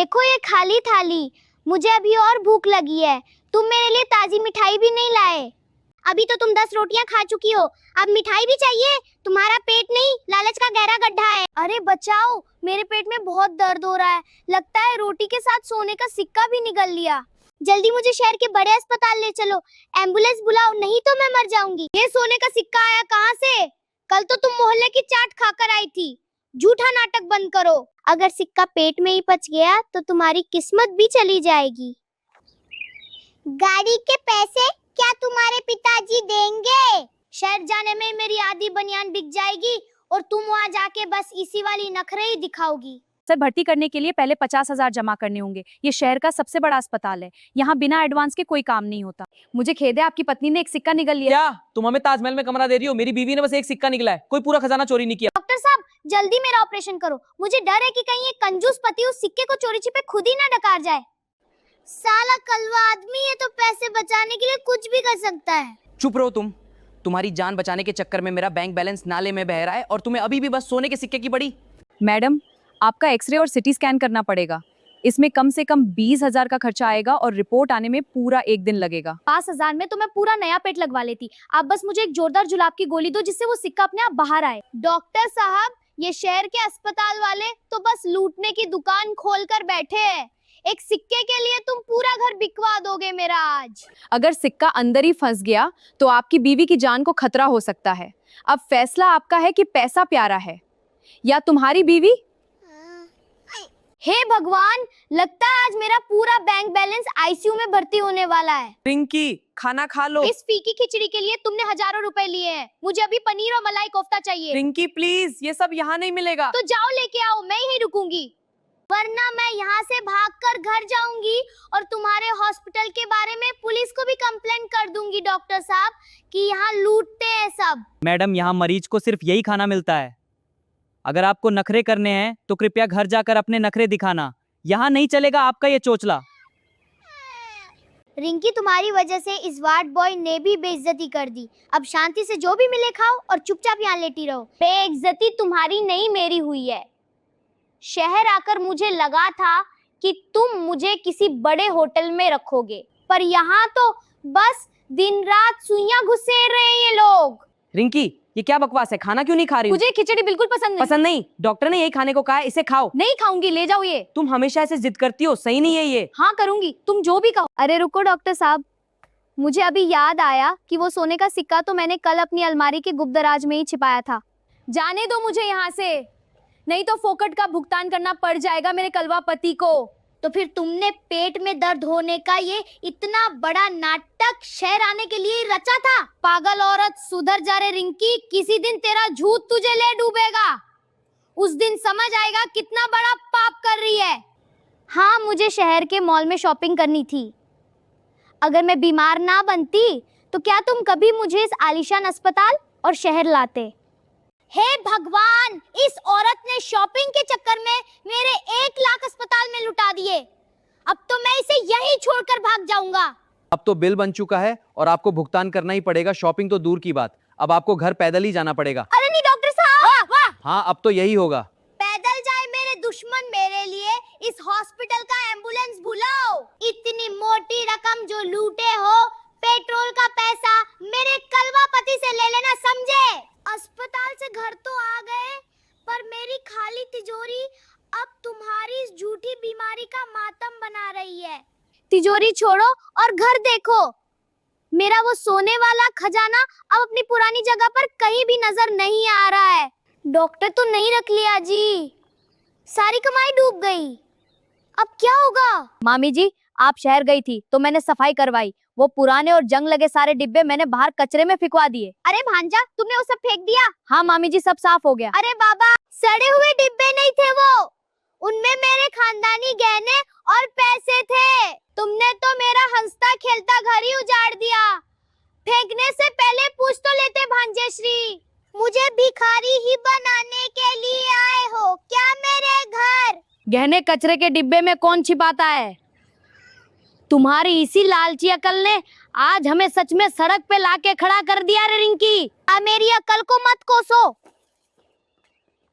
देखो ये खाली थाली, मुझे अभी और भूख लगी है। तुम मेरे लिए ताजी मिठाई भी नहीं लाए। अभी तो तुम 10 रोटियां खा चुकी हो, अब मिठाई भी चाहिए? तुम्हारा पेट नहीं, लालच का गहरा गड्ढा है। अरे बचाओ, मेरे पेट में बहुत दर्द हो रहा है। लगता है रोटी के साथ सोने का सिक्का भी निगल लिया। जल्दी मुझे शहर के बड़े अस्पताल ले चलो, एम्बुलेंस बुलाओ, नहीं तो मैं मर जाऊंगी। ये सोने का सिक्का आया कहाँ से? कल तो तुम मोहल्ले की चाट खाकर आई थी। झूठा नाटक बंद करो। अगर सिक्का पेट में ही पच गया तो तुम्हारी किस्मत भी चली जाएगी। गाड़ी के पैसे क्या तुम्हारे पिताजी देंगे? शहर जाने में मेरी आधी बनियान बिक जाएगी और तुम वहाँ जाके बस इसी वाली नखरे ही दिखाओगी। सर, भर्ती करने के लिए पहले 50,000 जमा करने होंगे। ये शहर का सबसे बड़ा अस्पताल है, यहाँ बिना एडवांस के कोई काम नहीं होता। मुझे खेद है, आपकी पत्नी ने एक सिक्का निगल लिया। क्या तुम हमें ताजमहल में कमरा दे रही हो? मेरी बीवी ने बस एक सिक्का निकला है, कोई पूरा खजाना चोरी नहीं किया। डॉक्टर साहब, जल्दी मेरा ऑपरेशन करो। मुझे डर है कि कहीं ये कंजूस पति उस सिक्के को चोरी छिपे खुद ही ना डकार जाए। साला कलवा आदमी है तो पैसे बचाने के लिए कुछ भी कर सकता है। चुप रहो तुम। तुम्हारी जान बचाने के चक्कर में मेरा बैंक बैलेंस नाले में बह रहा है और तुम्हें अभी भी बस सोने के सिक्के की पड़ी। मैडम, आपका एक्सरे और सिटी स्कैन करना पड़ेगा। इसमें कम से कम 20,000 का खर्चा आएगा और रिपोर्ट आने में पूरा 1 दिन लगेगा। 5,000 में तो मैं पूरा नया पेट लगवा लेती। आप बस मुझे एक जोरदार जुलाब की गोली दो जिससे वो सिक्का अपने आप बाहर आए। डॉक्टर साहब, ये शहर के अस्पताल वाले तो बस लूटने की दुकान खोलकर बैठे हैं। एक सिक्के के लिए तुम पूरा घर बिकवा दोगे मेरा आज। अगर सिक्का अंदर ही फंस गया तो आपकी बीवी की जान को खतरा हो सकता है। अब फैसला आपका है कि पैसा प्यारा है या तुम्हारी बीवी। हे भगवान, लगता है आज मेरा पूरा बैंक बैलेंस आईसीयू में भर्ती होने वाला है। रिंकी, खाना खा लो। इस फीकी खिचड़ी के लिए तुमने हजारों रुपए लिए हैं। मुझे अभी पनीर और मलाई कोफ्ता चाहिए। रिंकी प्लीज, ये सब यहाँ नहीं मिलेगा। तो जाओ लेके आओ, मैं यहीं रुकूंगी, वरना मैं यहाँ से भागकर घर जाऊंगी और तुम्हारे हॉस्पिटल के बारे में पुलिस को भी कंप्लेंट कर दूंगी डॉक्टर साहब कि यहाँ लूटते हैं सब। मैडम, यहाँ मरीज को सिर्फ यही खाना मिलता है। अगर आपको नखरे करने हैं तो कृपया घर जाकर अपने नखरे दिखाना। यहाँ नहीं चलेगा आपका ये चोचला। रिंकी, तुम्हारी वजह से इस वार्ड बॉय ने भी बेइज्जती कर दी। अब शांति से जो भी मिले खाओ और चुपचाप यहाँ लेटी रहो। बेइज्जती तुम्हारी नहीं, मेरी हुई है। शहर आकर मुझे लगा था कि तुम मुझे किसी बड़े होटल में रखोगे, पर यहाँ तो बस दिन रात सुइयां घुसेड़ रहे हैं ये लोग। रिंकी, ये क्या बकवास है? खाना क्यों नहीं खा रही हो? मुझे खिचड़ी बिल्कुल पसंद नहीं। पसंद नहीं? डॉक्टर ने यही खाने को कहा है, इसे खाओ। नहीं खाऊंगी, ले जाओ ये। तुम हमेशा ऐसे जिद करती हो, सही नहीं है ये। हाँ करूंगी, तुम जो भी कहो। अरे रुको डॉक्टर साहब, मुझे अभी याद आया कि वो सोने का सिक्का तो मैंने कल अपनी अलमारी के गुप्त दराज में ही छिपाया था। जाने दो मुझे यहाँ से, नहीं तो फोकट का भुगतान करना पड़ जाएगा मेरे कलवा पति को। तो फिर तुमने पेट में दर्द होने का ये इतना बड़ा नाटक शहर आने के लिए रचा था? पागल औरत, सुधर जा रे रिंकी, किसी दिन तेरा झूठ तुझे ले डूबेगा। उस दिन समझ आएगा कितना बड़ा पाप कर रही है। हाँ, मुझे शहर के मॉल में शॉपिंग करनी थी। अगर मैं बीमार ना बनती तो क्या तुम कभी मुझे इस आलीशान अस्पताल और शहर लाते? हे भगवान, इस औरत ने शॉपिंग के चक्कर में मेरे 1 लाख अस्पताल में लुटा दिए। अब तो मैं इसे यहीं छोड़कर भाग जाऊंगा। अब तो बिल बन चुका है और आपको भुगतान करना ही पड़ेगा। शॉपिंग तो दूर की बात, अब आपको घर पैदल ही जाना पड़ेगा। अरे नहीं डॉक्टर साहब, हाँ, अब तो यही होगा। पैदल जाए मेरे दुश्मन, मेरे लिए इस हॉस्पिटल का एम्बुलेंस बुलाओ। इतनी मोटी रकम जो लूटे हो, पेट्रोल का पैसा मेरे कलवा पति से ले लेना, समझे? अस्पताल से घर तो आ गए, पर मेरी खाली तिजोरी अब तुम्हारी इस झूठी बीमारी का मातम बना रही है। तिजोरी छोड़ो और घर देखो। मेरा वो सोने वाला खजाना अब अपनी पुरानी जगह पर कहीं भी नजर नहीं आ रहा है। डॉक्टर तो नहीं रख लिया जी, सारी कमाई डूब गई। अब क्या होगा? मामी जी, आप शहर गई थी तो मैंने सफाई करवाई। वो पुराने और जंग लगे सारे डिब्बे मैंने बाहर कचरे में फिकवा दिए। अरे भांजा, तुमने वो सब फेंक दिया? हाँ मामी जी, सब साफ हो गया। अरे बाबा, सड़े हुए डिब्बे नहीं थे वो, उनमें मेरे खानदानी गहने और पैसे थे। तुमने तो मेरा हंसता खेलता घर ही उजाड़ दिया। फेंकने से पहले पूछ तो लेते भांजे श्री। मुझे भिखारी ही बनाने के लिए आए हो क्या मेरे घर? गहने कचरे के डिब्बे में कौन छिपाता है? तुम्हारी इसी लालची अकल ने आज हमें सच में सड़क पे लाके खड़ा कर दिया रे रिंकी। मेरी अकल को मत कोसो।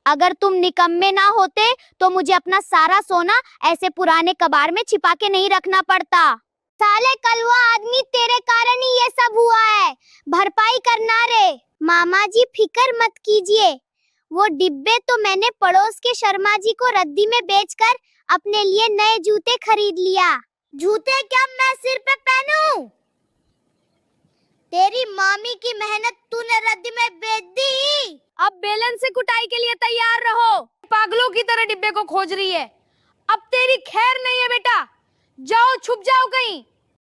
अगर तुम निकम्मे ना होते तो मुझे अपना सारा सोना ऐसे पुराने कबाड़ में छिपा के नहीं रखना पड़ता। साले कलवा आदमी, तेरे कारण ही ये सब हुआ है, भरपाई करना रे। मामा जी फिक्र मत कीजिए, वो डिब्बे तो मैंने पड़ोस के शर्मा जी को रद्दी में बेचकर अपने लिए नए जूते खरीद लिया। जूते क्या मैं सिर पे पहनूं? तेरी मामी की मेहनत तूने रद्दी में बेच दी। अब बेलन से कुटाई के लिए तैयार रहो। पागलों की तरह डिब्बे को खोज रही है। अब तेरी खैर नहीं है बेटा, जाओ छुप जाओ कहीं।